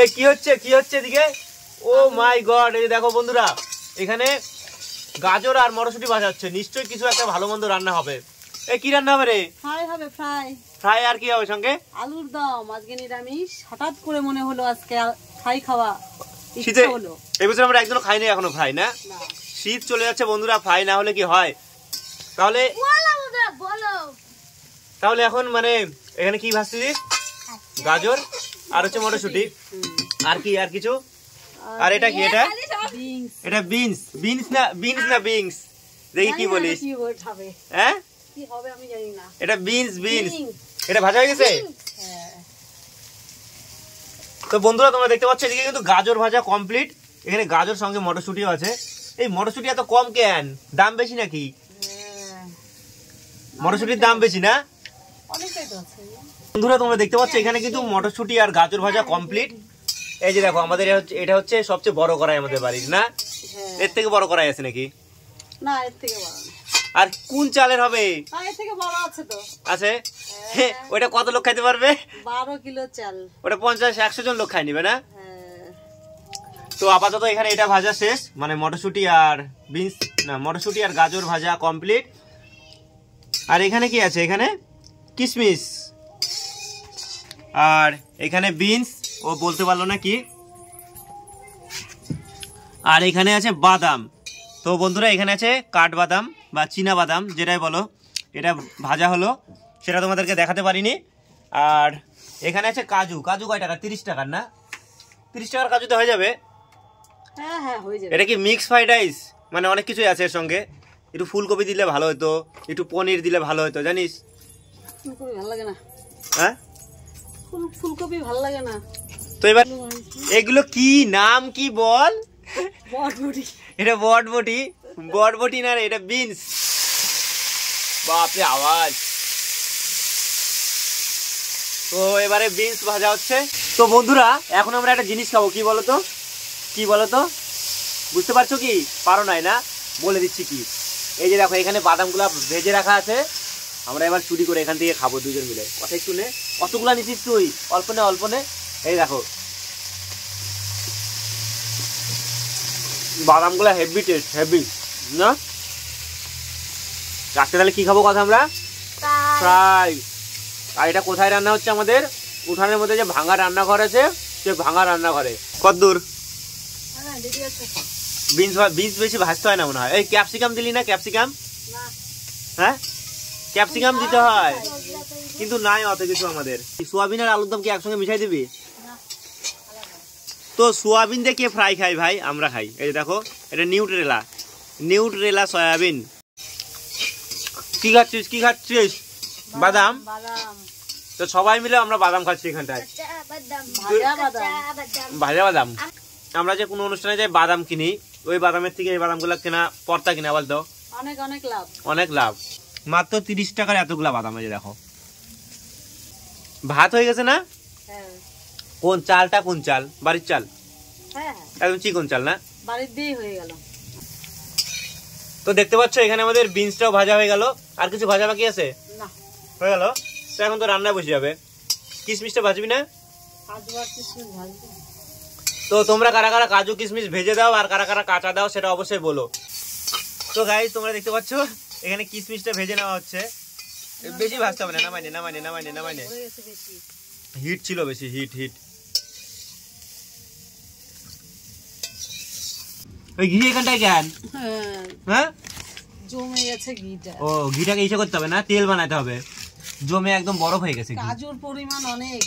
এই কি হচ্ছে এদিকে? ও মাই গড, এই দেখো বন্ধুরা, এখানে গাজর আর মটরশুঁটি ভাজা হচ্ছে। নিশ্চয়ই কিছু একটা ভালো মন্দ রান্না হবে। এই কি রান্না হবে রে? ফ্রাই হবে, ফ্রাই। আর কি হবে সঙ্গে? আলুর দম। আজকে নিরামিষ, হঠাৎ করে মনে হলো আজকে ফ্রাই খাওয়া শীতে হলো। এই বছর আমরা একদিনও খাইনি এখনো ফ্রাই। না, শীত চলে যাচ্ছে বন্ধুরা, ফ্রাই না হলে কি হয়? তাহলে এখন মানে এখানে কি ভাজছিস? গাজর আর হচ্ছে মটরশুঁটি। আর কি? আর কিছু? আর এটা কি? এটা বিনস। না বিনস, দেখি কি বলিস। হ্যাঁ, এটা বিনস। এটা ভাজা হয়ে গেছে। তো বন্ধুরা তোমরা দেখতে পাচ্ছ এদিকে কিন্তু গাজর ভাজা কমপ্লিট। এখানে গাজর সঙ্গে মটরশুঁটিও আছে। এই মটরশুঁটি এত কম কেন? দাম বেশি নাকি? মটরশুঁটির দাম বেশি না? বন্ধুরা তোমরা দেখতে পাচ্ছ এখানে কিন্তু মটরশুঁটি আর গাজর ভাজা কমপ্লিট। এই যে দেখো, আমাদের এটা হচ্ছে সবচেয়ে বড় কড়াই আমাদের বাড়ির। না, এর থেকে বড় কড়াই আছে নাকি? না, এর থেকে বড়। আর কোন চালের হবে? এর থেকে বড় আছে তো। আছে? ওটা কত লোক খাইতে পারবে? 12 কিলো চাল। ওটা 50-100 জন লোক খাই নিবে না? তো আপাতত এখানে এটা ভাজা শেষ, মানে মটরশুঁটি আর বিনস না, মটরশুঁটি আর গাজর ভাজা কমপ্লিট। আর এখানে কি আছে? এখানে কিশমিশ আর এখানে বিনস, ও বলতে পারলো না কি। আর এখানে আছে বাদাম। তো বন্ধুরা এখানে আছে কাঠবাদাম বা চীনা বাদাম, যেটাই বলো। এটা ভাজা হলো, সেটা তোমাদেরকে দেখাতে পারিনি। আর এখানে আছে কাজু। কাজু কয় টাকা? 30 টাকার। না, 30 টাকার কাজুতে হয়ে যাবে। হ্যাঁ, হয়ে যাবে। এটা কি মিক্স ফ্রাইড রাইস? মানে অনেক কিছুই আছে এর সঙ্গে। একটু ফুলকপি দিলে ভালো হতো, একটু পনির দিলে ভালো হতো, জানিস? ফুলকপি ভালো লাগে না। হ্যাঁ, ফুলকপি ভালো লাগে না। তো এবার এগুলো কি নাম কি বল? বটবটি। এটা বটবটি না রে, এটা বিনস। বাপরে আওয়াজ। তো এবারে বিনস ভাজা হচ্ছে। তো বন্ধুরা এখন আমরা একটা জিনিস খাবো। কি বলতো? বুঝতে পারছো কি? পারো নাই না? বলে দিচ্ছি কি। এই যে দেখো, এখানে বাদামগুলা ভেজে রাখা আছে। আমরা এবার চুরি করে এখান থেকে খাবো দুজন মিলে। কথাই শুনে কতগুলা নিছিস তুই? অল্প নে। এই দেখো, বাদামগুলা হেভি টেস্ট, হেভি না? রাত্রে তাহলে কি খাবো? কথা আমরা ফ্রাই। আর এটা কোথায় রান্না হচ্ছে? আমাদের উঠানের মধ্যে যে ভাঙা রান্নাঘর আছে, সে ভাঙা রান্নাঘরে। কতদূর? বিনস বেশি ভাজতে হয় না মনে হয়। এই ক্যাপসিকাম দিলি না? হ্যাঁ, ক্যাপসিকাম দিতে হয়, কিন্তু নাই অত কিছু আমাদের। সোয়াবিন আর আলুর দম কি একসঙ্গে মিশাই দিবি? তো সোয়াবিন দিয়ে কে ফ্রাই খাই ভাই? আমরা খাই। এই যে দেখো, এটা নিউট্রেলা সয়াবিন। কি খাচ্ছিস? বাদাম। তো সবাই মিলে আমরা বাদাম খাচ্ছি এখানটায়, ভাজা বাদাম। আমরা যে কোনো অনুষ্ঠানে যাই বাদাম কিনি, ওই বাদামের থেকে এই বাদামগুলো কেনা পর্তা কিনা বলতো অনেক লাভ। মাত্র 30 টাকার এতগুলা বাদাম। এই যে দেখো, ভাত হয়ে গেছে না? কোন চালটা? কোন চাল? বাড়ির চাল? একদম চিকন চাল না? বাড়ির দিয়ে হয়ে গেল। তো দেখতে পাচ্ছ এখানে আমাদের বিনসটাও ভাজা হয়ে গেল। আর কিছু ভাজা বাকি আছে? না, হয়ে গেল। তো এখন তো রান্না বসে যাবে। কিশমিশটা ভাজবি না? তো তোমরা কারা কারা কাজু কিশমিশ ভেজে দাও আর কারা কারা কাঁচা দাও সেটা অবশ্যই বলো। তো গাইস তোমরা দেখতে পাচ্ছ এখানে কিশমিশটা ভেজে নেওয়া হচ্ছে। বেশি ভাজতে হবে না, নামাইনে। হিট ছিল বেশি, হিট। ওই ঘি এখানটায় কেন? হ্যাঁ, জমে গেছে ঘিটা। ও, ঘিটাকে ইসে করতে হবে না, তেল বানাতে হবে। জমে একদম বরফ হয়ে গেছে। কাজুর পরিমাণ অনেক।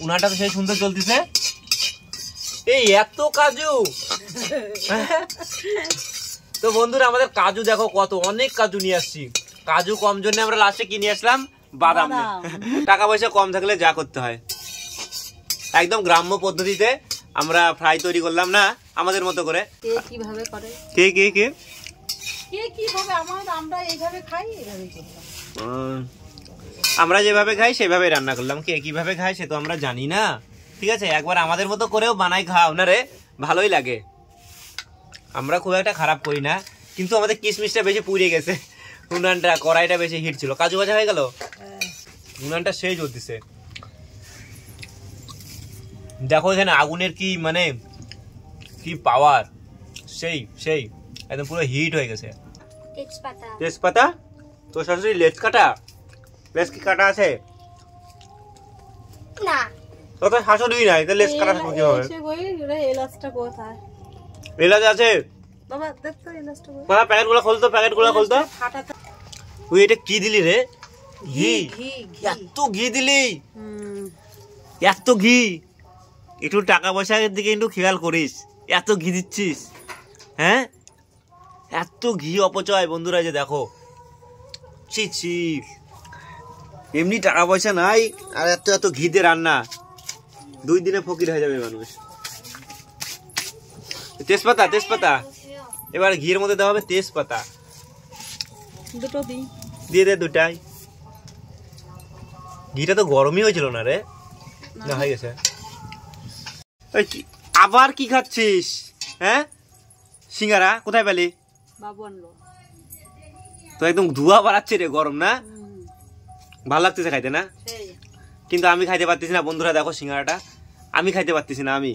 উনাটা তো সেই সুন্দর চলতেছে। এই এত কাজু। তো বন্ধুরা আমাদের কাজু দেখো কত, অনেক কাজু নিয়ে আসছি। কাজু কম জন্য আমরা লাস্টে কিনে আসলাম বাদাম। টাকা পয়সা কম থাকলে যা করতে হয়। একদম গ্রাম্য পদ্ধতিতে আমরা ফ্রাই তৈরি করলাম না, আমাদের মতো করে। কে কিভাবে করে? আমরা এইভাবে খাই, এইভাবে করলাম। আমরা যেভাবে খাই সেভাবে রান্না করলাম। কে কিভাবে খায় সে তো আমরা জানি না। ঠিক আছে, একবার আমাদের মতো করেও বানাই খাও না রে, ভালোই লাগে। আমরা খুব একটা খারাপ করি না, কিন্তু আমাদের কিশমিশটা বেশি পুড়ে গেছে। উনানটা, কড়াইটা বেশি হিট ছিল। কাজু ভাজা হয়ে গেল, উনানটা সেই জ্বলতেছে। দেখো এখানে আগুনের কি মানে কি পাওয়ার, সেই সেই একদম পুরো হিট হয়ে গেছে। তেজপাতা তো শাশুড়ি লেজ কাটা, লেজ কি কাটা আছে না? তো তো শাশুড়ি নাই, তো লেজ কাটা থাকবে কিভাবে? এলাচটা কোথায়? এলাচ আছে বাবা দেখ তো এলাচটা কোথায়? বাবা প্যাকেটগুলো খোলতো, প্যাকেটগুলো খোলতো। তুই এটা কি দিলি রে? ঘি? এত ঘি দিলি? এত ঘি? একটু টাকা পয়সার দিকে একটু খেয়াল করিস, এত ঘি দিচ্ছিস, হ্যাঁ? এত ঘি অপচয় বন্ধুরা, যে দেখো, ছি ছি, এমনি টাকা পয়সা নাই আর এত এত ঘি দিয়ে রান্না, 2 দিনে ফকির হয়ে যাবে মানুষ। তেজপাতা, তেজপাতা এবার ঘিয়ের মধ্যে দেওয়া হবে তেজপাতা, দুটো দিই, দিয়ে দে দুটাই। ঘিটা তো গরমই হয়েছিল না রে, না হয়ে গেছে। আবার কি খাচ্ছিস? হ্যাঁ, সিঙ্গারা কোথায় পেলি? বাবু আনলো। তো একদম ধোঁয়া বাড়াচ্ছে রে, গরম না? ভালো লাগতেছে খাইতে না? কিন্তু আমি খাইতে পারতেছি না বন্ধুরা, দেখো সিঙ্গারাটা আমি খাইতে পারতেছি না। আমি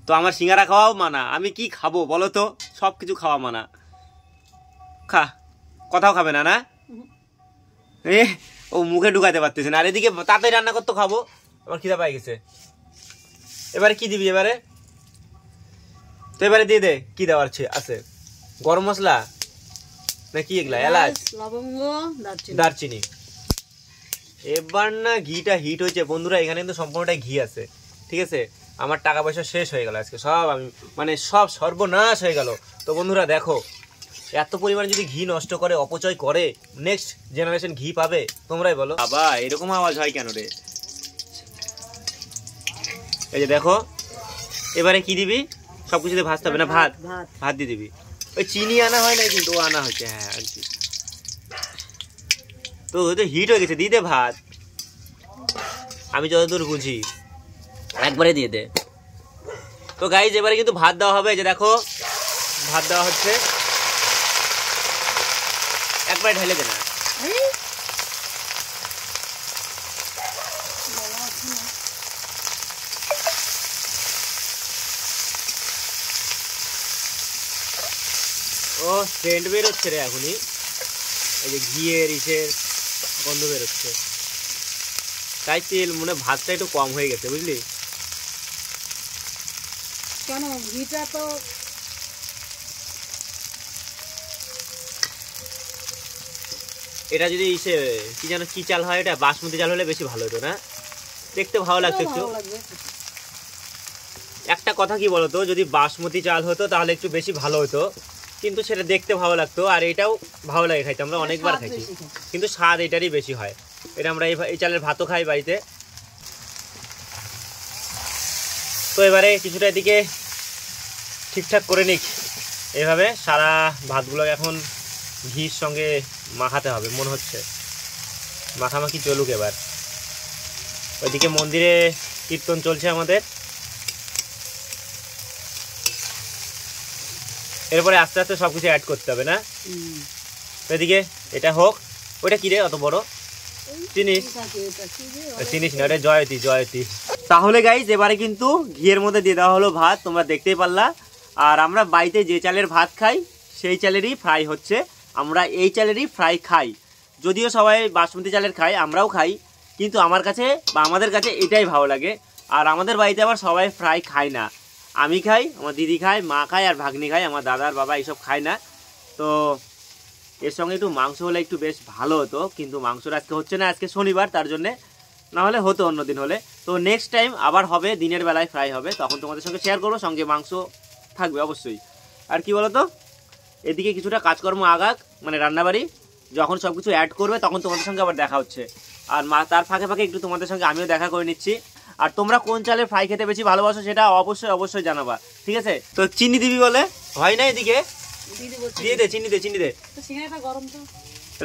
তো আমার সিঙ্গারা খাওয়াও মানা, আমি কি খাবো বলো তো? সব কিছু খাওয়া মানা। খা, কথাও খাবে না না? ও মুখে ঢুকাইতে পারতেছে না, আর এদিকে তাড়াতাড়ি রান্না করতে খাবো, আমার খিদা পাই গেছে। এবারে কি দিবি এবারে? তো এবারে দিয়ে দে, কি দেওয়ার আছে? গরম মশলা না কি এগুলা? এলাচ, লবঙ্গ, দারচিনি। এবার না ঘিটা হিট হয়েছে বন্ধুরা, এখানে কিন্তু সম্পূর্ণটাই ঘি আছে, ঠিক আছে? আমার টাকা পয়সা শেষ হয়ে গেল আজকে, সব আমি মানে সব সর্বনাশ হয়ে গেল। তো বন্ধুরা দেখো, এত পরিমাণে যদি ঘি নষ্ট করে, অপচয় করে, নেক্সট জেনারেশন ঘি পাবে? তোমরাই বলো। বাবা এরকম আওয়াজ হয় কেন রে? এই যে দেখো, এবারে কি দিবি? সবকিছুতে ভাজতে হবে না? ভাত, ভাত দিয়ে দিবি। ওই চিনি আনা হয় না কিন্তু, ও আনা হচ্ছে। হ্যাঁ আনছি তো, হিট হয়ে গেছে, দিয়ে দে ভাত। আমি যতদূর বুঝি একবারে দিয়ে দে। তো গাইজ এবারে কিন্তু ভাত দেওয়া হবে, যে দেখো ভাত দেওয়া হচ্ছে, একবারে ঢেলে দে না। ও সেন্ট বেরোচ্ছে রে এখনই, এই যে ঘিয়ের ইসের গন্ধ বেরোচ্ছে, তাই তেল মনে ভাতটা একটু কম হয়ে গেছে, বুঝলি? কেন? ঘিটা তো এটা যদি ইসে কি যেন কি চাল হয়, এটা বাসমতি চাল হলে বেশি ভালো হতো না? দেখতে ভালো লাগতো একটু। একটা কথা কি বলতো, যদি বাসমতি চাল হতো তাহলে একটু বেশি ভালো হতো, কিন্তু সেটা দেখতে ভালো লাগতো, আর এটাও ভালো লাগে খাইতে, আমরা অনেকবার খাইছি, কিন্তু স্বাদ এটারই বেশি হয়। এটা আমরা এই চালের ভাতও খাই বাড়িতে। তো এবারে কিছুটা এদিকে ঠিকঠাক করে নিক, এভাবে সারা ভাতগুলোকে এখন ঘির সঙ্গে মাখাতে হবে মনে হচ্ছে, মাখামাখি চলুক। এবার ওইদিকে মন্দিরে কীর্তন চলছে আমাদের, এরপরে আস্তে আস্তে সবকিছু অ্যাড করতে হবে না? এদিকে এটা হোক। ওইটা কি রে অত বড়? চিনিস? চিনিস না, ওটা জয়তী, জয়তী। তাহলে গাইজ এবারে কিন্তু ঘিয়ের মধ্যে দিয়ে দেওয়া হলো ভাত, তোমরা দেখতেই পারলা। আর আমরা বাড়িতে যে চালের ভাত খাই সেই চালেরই ফ্রাই হচ্ছে, আমরা এই চালেরই ফ্রাই খাই। যদিও সবাই বাসমতি চালের খায়, আমরাও খাই, কিন্তু আমার কাছে বা আমাদের কাছে এটাই ভালো লাগে। আর আমাদের বাড়িতে আবার সবাই ফ্রাই খায় না, আমি খাই, আমার দিদি খায়, মা খায়, আর ভাগ্নি খায়, আমার দাদার বাবা এইসব খায় না। তো এর সঙ্গে একটু মাংস হলে একটু বেশ ভালো হতো, কিন্তু মাংসটা আজকে হচ্ছে না, আজকে শনিবার, তার জন্যে, নাহলে হতো অন্যদিন হলে। তো নেক্সট টাইম আবার হবে, দিনের বেলায় ফ্রাই হবে, তখন তোমাদের সঙ্গে শেয়ার করবো, সঙ্গে মাংস থাকবে অবশ্যই। আর কি বলো তো, এদিকে কিছুটা কাজকর্ম আগাক, মানে রান্নাবাড়ি, যখন সব কিছু অ্যাড করবে তখন তোমাদের সঙ্গে আবার দেখা হচ্ছে। আর তার ফাঁকে ফাঁকে একটু তোমাদের সঙ্গে আমিও দেখা করে নিচ্ছি। আর তোমরা কোন চালের ফ্রাই খেতে বেশি ভালোবাসো সেটা অবশ্যই অবশ্যই জানাবা, ঠিক আছে? তো চিনি দিবি বলে হয় না, এদিকে দিয়ে দে, চিনি দে, চিনি দে,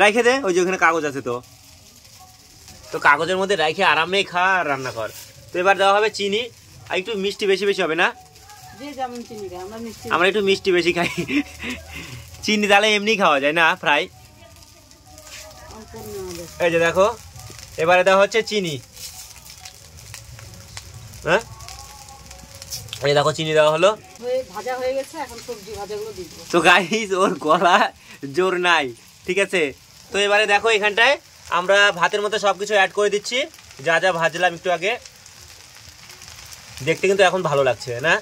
রাইখে দে, ওই যে ওখানে কাগজ আছে, তো কাগজের মধ্যে রাইখে আরামে খা আর রান্না কর। তো এবার দেওয়া হবে চিনি, আর একটু মিষ্টি বেশি বেশি হবে না? আমরা একটু মিষ্টি বেশি খাই, চিনি তাহলে এমনি খাওয়া যায় না ফ্রাই। এই যে দেখো, এবারে দেওয়া হচ্ছে চিনি, হ্যাঁ এই দেখো চিনি দেওয়া হলো, ভাজা হয়ে গেছে, এখন সবজি ভাজাগুলো দিব। তো গাইস ওর গলা জোর নাই, ঠিক আছে। তো এবারে দেখো এখানটায় আমরা ভাতের মধ্যে সবকিছু অ্যাড করে দিচ্ছি, যা যা ভাজলাম একটু আগে। দেখতে কিন্তু এখন ভালো লাগছে না?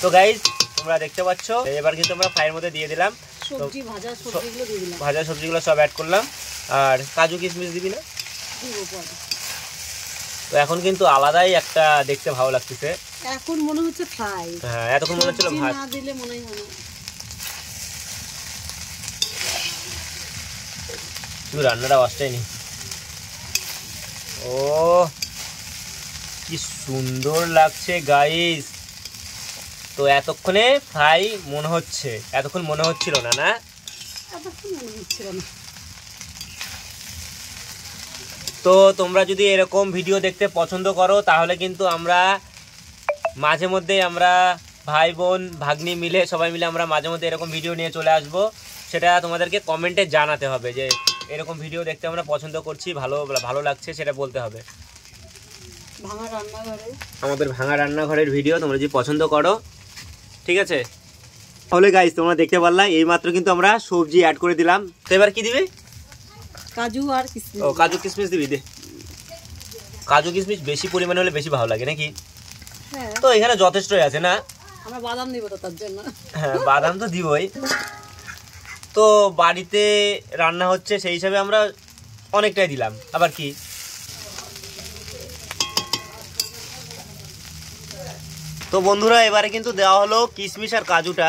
তো গাইস তোমরা দেখতে পাচ্ছ, এবার কিন্তু আমরা ফ্রাইয়ের মধ্যে দিয়ে দিলাম সবজি, ভাজা সবজিগুলো দিয়ে দিলাম, ভাজা সবজিগুলো সব অ্যাড করলাম। আর কাজু কিশমিশ দিবি না? তো এখন কিন্তু আলাদাই একটা দেখতে ভালো লাগতেছে। এখন মনে হচ্ছে ফ্রাই। হ্যাঁ, এতক্ষণ মনে হচ্ছিল ভাত। না দিলে মনেই হয় না। তুই রান্নাটা অস্টাই নি। ও কি সুন্দর লাগছে গাইস। তো এতক্ষণে ফ্রাই মনে হচ্ছে, এতক্ষণ মনে হচ্ছিল না, না? এতক্ষণ মনে হচ্ছিল না। তো তোমরা যদি এরকম ভিডিও দেখতে পছন্দ করো তাহলে কিন্তু আমরা মাঝে মধ্যে আমরা ভাই বোন ভাগ্নি মিলে সবাই মিলে আমরা মাঝে মধ্যে এরকম ভিডিও নিয়ে চলে আসব। সেটা তোমাদেরকে কমেন্টে জানাতে হবে যে এরকম ভিডিও দেখতে আমরা পছন্দ করছি, ভালো লাগছে সেটা বলতে হবে। ভাঙা রান্নাঘরে, আমাদের ভাঙা রান্নাঘরের ভিডিও তোমরা যদি পছন্দ করো, ঠিক আছে। তাহলে গাইস তোমরা দেখতে পারলা এইমাত্র কিন্তু আমরা সবজি অ্যাড করে দিলাম। তো এবার কি দিবে? কাজু আর কিশমিশ। ও কাজু কিশমিশ দিবি, দে। কাজু কিশমিশ বেশি পরিমাণে হলে বেশি ভালো লাগে নাকি? হ্যাঁ, তো এখানে যথেষ্টই আছে না? আমরা বাদাম দিব তো তার জন্য। হ্যাঁ, বাদাম তো দিবই। তো বাড়িতে রান্না হচ্ছে সেই হিসাবে আমরা অনেকটাই দিলাম। আবার কি, তো বন্ধুরা এবারে কিন্তু দেওয়া হলো কিশমিশ আর কাজুটা,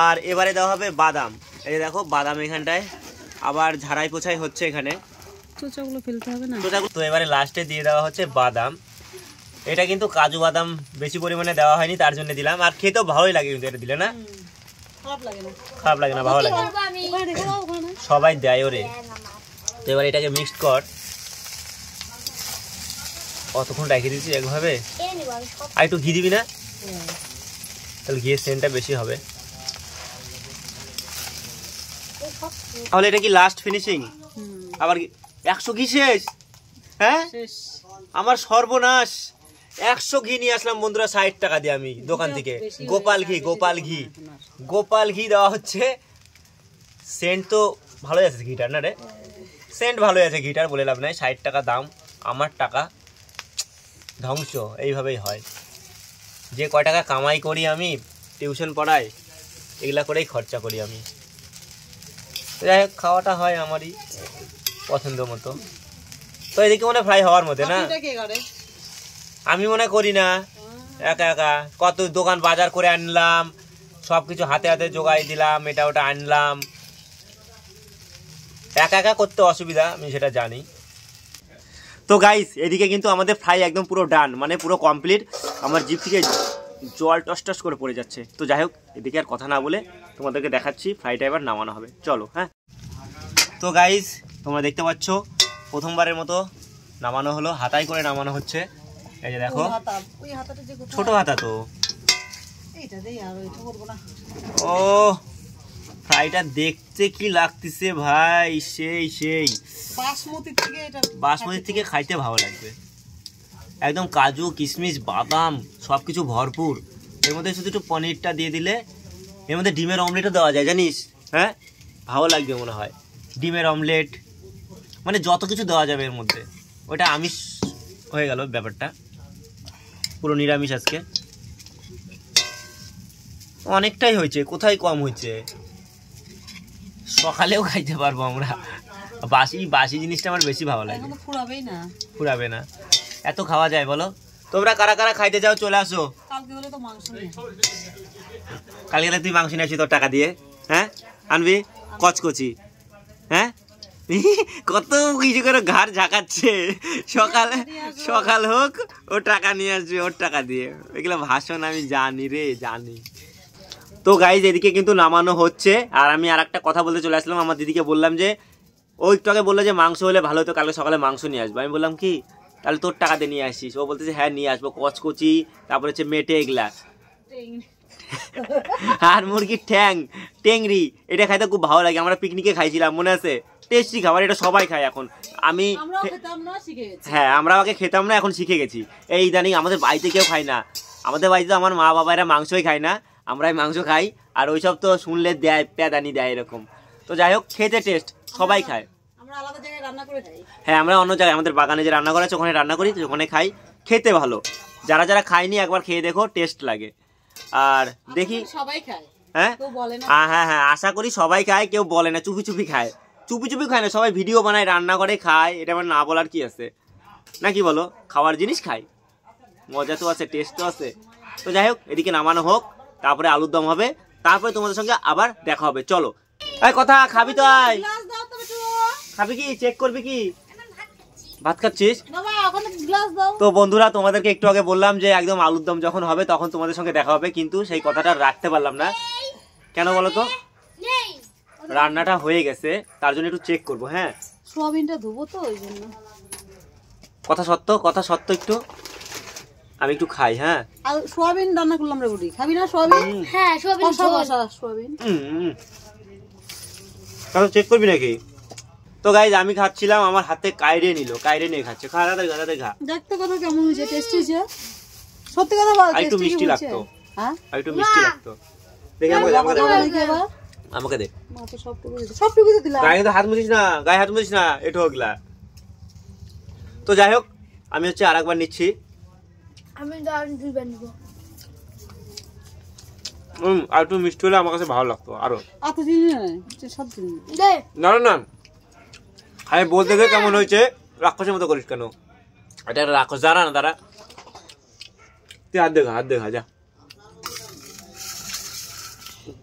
আর এবারে দেওয়া হবে বাদাম। এই দেখো বাদাম এখানটায় আবার ঝাড়াই পোছাই হচ্ছে এখানে, চোচাগুলো ফেলতে হবে না? তো এবারে লাস্টে দিয়ে দেওয়া হচ্ছে বাদাম। এটা কিন্তু কাজু বাদাম বেশি পরিমাণে দেওয়া হয়নি, তার জন্য দিলাম। আর খেতেও ভালোই লাগে কিন্তু এটা দিলে, না? খারাপ লাগে না, খারাপ লাগে না, ভালো লাগে। সবাই দেয় ওরে। তো এবার এটাকে মিক্সড কর। কতক্ষণ রেখে দিচ্ছি একভাবে। আর একটু ঘি দিবি না? তাহলে ঘিয়ের সেন্টটা বেশি হবে। তাহলে এটা কি লাস্ট ফিনিশিং? আবার 100 ঘি শেষ? হ্যাঁ, আমার সর্বনাশ। 100 ঘি নিয়ে আসলাম বন্ধুরা 60 টাকা দিয়ে আমি দোকান থেকে। গোপাল ঘি দেওয়া হচ্ছে। সেন্ট তো ভালোই আছে ঘিটার, না রে? সেন্ট ভালোই আছে ঘিটার, বলে লাভ নাই। 60 টাকা দাম, আমার টাকা ধ্বংস। এইভাবেই হয়। যে কয় টাকা কামাই করি আমি টিউশন পড়াই, এগুলা করেই খরচা করি আমি। যাই হোক, খাওয়াটা হয় আমারই পছন্দ মতো। তো এদিকে মনে ফ্রাই হওয়ার মধ্যে, না? আমি মনে করি না, একা একা কত দোকান বাজার করে আনলাম, সবকিছু হাতে হাতে জোগাই দিলাম, এটা ওটা আনলাম। একা একা করতে অসুবিধা, আমি সেটা জানি। তো গাইস এদিকে কিন্তু আমাদের ফ্রাই একদম পুরো ডান, মানে পুরো কমপ্লিট। আমার জিভ থেকে জল টস টস করে পড়ে যাচ্ছে। তো যাই হোক, এদিকে আর কথা না বলে তোমাদেরকে দেখাচ্ছি ফ্রাইটা এবার নামানো হবে। চলো। হ্যাঁ, তো গাইস তোমরা দেখতে পাচ্ছ প্রথমবারের মতো নামানো হলো, হাতাই করে নামানো হচ্ছে। এই যে দেখো, ছোট হাতা তো। ও ফ্রাইটা দেখতে কি লাগতেছে ভাই, সেই বাসমতি থেকে খাইতে ভালো লাগবে। একদম কাজু কিশমিশ বাদাম সবকিছু ভরপুর। এর মধ্যে শুধু একটু পনিরটা দিয়ে দিলে, এর মধ্যে ডিমের অমলেটও দেওয়া যায় জানিস? হ্যাঁ, ভালো লাগবে মনে হয়। ডিমের অমলেট মানে যত কিছু দেওয়া যাবে এর মধ্যে। ওইটা আমিষ হয়ে গেল ব্যাপারটা, পুরো নিরামিষ আজকে। অনেকটাই হয়েছে, কোথায় কম হয়েছে। সকালেও খাইতে পারবো আমরা। বাসি জিনিসটা আমার বেশি ভালো লাগে। ফুরাবে না, এত খাওয়া যায় বলো? তোমরা কারা কারা খাইতে যাও চলে আসো। কালকে তুই মাংস নিয়ে আসবি তোর টাকা দিয়ে। হ্যাঁ, আনবি কচকচি। হ্যাঁ, কত কিছু করে ঘাড় ঝাঁকাচ্ছে। সকাল হোক, ও টাকা নিয়ে আসবে ওর টাকা দিয়ে। এগুলো ভাষণ আমি জানি রে, জানি। তো গাইজ এদিকে কিন্তু নামানো হচ্ছে। আর আমি আর একটা কথা বলতে চলে আসলাম। আমার দিদিকে বললাম যে, ও একটু আগে বললো যে মাংস হলে ভালো হতো, কালকে সকালে মাংস নিয়ে আসবো। আমি বললাম কি, তাহলে তোর টাকা দিয়ে নিয়ে আসিস। ও বলতেছে হ্যাঁ নিয়ে আসবো, কচকচি, তারপরে হচ্ছে মেটে এগুলা, আর মুরগির টেংরি। এটা খাইতে খুব ভালো লাগে। আমরা পিকনিকে খাইছিলাম, মনে আছে? টেস্টি খাবার, এটা সবাই খায় এখন। হ্যাঁ, আমরা আগে খেতাম না, এখন শিখে গেছি। এই ইদানিং আমাদের বাড়িতে কেউ খায় না, আমাদের বাড়িতে আমার মা বাবারা মাংসই খায় না, আমরাই মাংস খাই। আর ওইসব তো শুনলে দেয়, প্যাদানি দেয় এরকম। তো যাই হোক, খেতে টেস্ট, সবাই খায়। আমরা আলাদা জায়গায় রান্না করে খাই। হ্যাঁ, আমরা অন্য জায়গায় আমাদের বাগানে যে রান্না করা আছে ওখানে রান্না করি, ওখানে খাই, খেতে ভালো। যারা যারা খায়নি একবার খেয়ে দেখো, টেস্ট লাগে। আর দেখি সবাই খায়। হ্যাঁ কেউ বলে না। হ্যাঁ হ্যাঁ, আশা করি সবাই খায়, কেউ বলে না। চুপি চুপি খায়, চুপি চুপি খায় না, সবাই ভিডিও বানায়, রান্না করে খায়। এটা আমার না বলার কি আছে, নাকি বলো? খাওয়ার জিনিস খাই, মজা তো আছে, টেস্ট তো আছে। তো যাই হোক, এদিকে নামানো হোক, তারপরে আলুর দম হবে, তারপরে তোমাদের সঙ্গে আবার দেখা হবে। চলো। এই কথা, খাবি তো? আয়, গ্লাস দাও তো একটু। খাবি কি? চেক করবি কি? ভাত খাচ্ছিস? বাবা ওখানে গ্লাস দাও। তো বন্ধুরা, তোমাদেরকে একটু আগে বললাম যে একদম আলুর দম যখন হবে তখন তোমাদের সঙ্গে দেখা হবে, কিন্তু সেই কথাটা রাখতে পারলাম না। কেন বলো তো? রান্নাটা হয়ে গেছে, তার জন্য একটু চেক করবো। হ্যাঁ, সোয়াবিনটা ধুবো তো ওই জন্য। কথা সত্য, কথা সত্য। একটু আমি একটু খাই। হ্যাঁ, আর সোয়াবিন রান্না করলাম রে বুড়ি, খাবি না সোয়াবিন? হ্যাঁ সোয়াবিন, কষা কষা সোয়াবিন। তাহলে চেক করবি নাকি? তো গাইজ, আমি খাচ্ছিলাম, আমার হাতে কাইরে নিল, কাইরে নিয়ে খাচ্ছে। খা দাদা, দাদা খা। দেখতে কথা কেমন হয়েছে, টেস্টি হয়েছে? সত্যি কথা বল, আর একটু মিষ্টি লাগতো। হ্যাঁ, আর একটু মিষ্টি লাগতো। দেখি আমাকে দে, আমাকে দে, আমাকে দে। মা তো সবটুকু দিলাম। গায়ে তো হাত মুছিস না, গায়ে হাত মুছিস না, এটু হোগলা। তো যাই হোক, আমি হচ্ছে আরেকবার নিচ্ছি। আমি দুইবার নিব। আর একটু মিষ্টি হলে আমার কাছে ভালো লাগতো আরো। আচ্ছা চিনি না, সব চিনি দে। না না না, আমি বলতে গিয়ে কেমন হয়েছে, রাক্ষসের মতো করিস কেন? এটা একটা রাক্ষস। দাঁড়া না, দাঁড়া, তুই হাত দেখা, হাত দেখা, যা।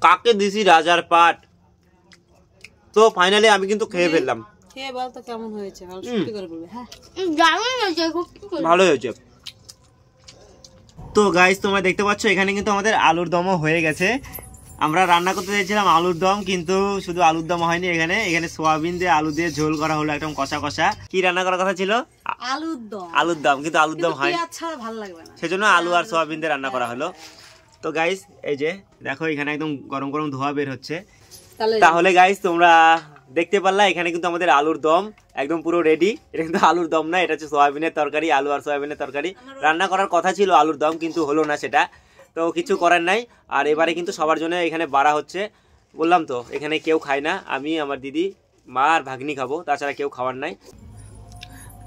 কাকে দিছি রাজার পাট। তো ফাইনালি আমি কিন্তু খেয়ে ফেললাম। খেয়ে বল তো কেমন হয়েছে, ভালো সত্যি করে বলবে। হ্যাঁ দারুণ হয়েছে, খুব ভালো হয়েছে। তো গাইস, তোমরা দেখতে পাচ্ছ এখানে কিন্তু আমাদের আলুর দমও হয়ে গেছে। আমরা রান্না করতে চাইছিলাম আলুর দম, কিন্তু শুধু আলুর দম হয়নি, এখানে এখানে সোয়াবিন দিয়ে আলু দিয়ে ঝোল করা হলো, একদম কষা কষা। কি রান্না করার কথা ছিল? আলুর দম। আলুর দম, কিন্তু আলুর দম হয়, পেঁয়াজ ছাড়া ভালো লাগবে না, সেজন্য আলু আর সোয়াবিন দিয়ে রান্না করা হলো। তো গাইস, এই যে দেখো, এখানে একদম গরম গরম ধোয়া বের হচ্ছে। তাহলে গাইস, তোমরা দেখতে পারলা, এখানে কিন্তু আমাদের আলুর দম একদম পুরো রেডি। এটা কিন্তু আলুর দম না, এটা হচ্ছে সোয়াবিনের তরকারি, আলু আর সোয়াবিনের তরকারি। রান্না করার কথা ছিল আলুর দম, কিন্তু হলো না সেটা, তো কিছু করার নাই। আর এবারে কিন্তু সবার জন্য এখানে বাড়া হচ্ছে। বললাম তো, এখানে কেউ খায় না, আমি, আমার দিদি, মা আর ভাগ্নি খাবো, তাছাড়া কেউ খাওয়ার নাই।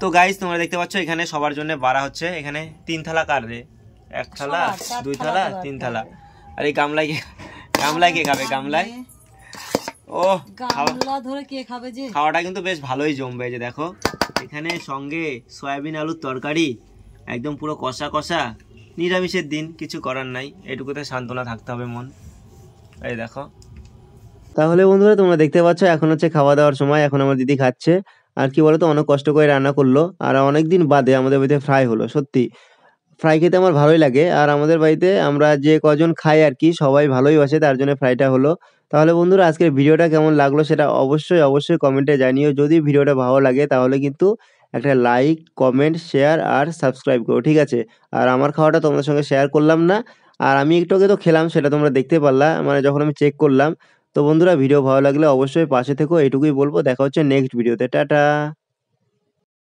তো গাইস, তোমরা দেখতে পাচ্ছ এখানে সবার জন্য বাড়া হচ্ছে। এখানে 3 থালা কার রে? 1 থালা, 2 থালা, 3 থালা। আর এই গামলায় গামলায় কে খাবে? গামলায় ও গামলা ধরে কে খাবে যে? খাওয়াটা কিন্তু বেশ ভালোই জমবে। যে দেখো, এখানে সঙ্গে সয়াবিন আলুর তরকারি, একদম পুরো কষা কষা। নিরামিষের দিন, কিছু করার নাই, এটুকুতে সান্ত্বনা থাকতে হবে মন। এই দেখো। তাহলে বন্ধুরা, তোমরা দেখতে পাচ্ছ এখন হচ্ছে খাওয়া দাওয়ার সময়। এখন আমার দিদি খাচ্ছে। আর কি বলতো, অনেক কষ্ট করে রান্না করলো, আর অনেকদিন বাদে আমাদের বাড়িতে ফ্রাই হলো। সত্যি ফ্রাই খেতে আমার ভালোই লাগে, আর আমাদের বাড়িতে আমরা যে কজন খাই আর কি, সবাই ভালোই বাসে, তার জন্য ফ্রাইটা হলো। তাহলে বন্ধুরা, আজকের ভিডিওটা কেমন লাগলো সেটা অবশ্যই অবশ্যই কমেন্টে জানিও। যদি ভিডিওটা ভালো লাগে তাহলে কিন্তু একটা লাইক, কমেন্ট, শেয়ার আর সাবস্ক্রাইব করো, ঠিক আছে? আর আমার খাওয়াটা তোমাদের সঙ্গে শেয়ার করলাম না, আর আমি একটু আগে তো খেলাম, সেটা তোমরা দেখতে পারলা, মানে যখন আমি চেক করলাম। তো বন্ধুরা, ভিডিও ভালো লাগলে অবশ্যই পাশে থেকো, এইটুকুই বলবো। দেখা হচ্ছে নেক্সট ভিডিওতে। টাটা।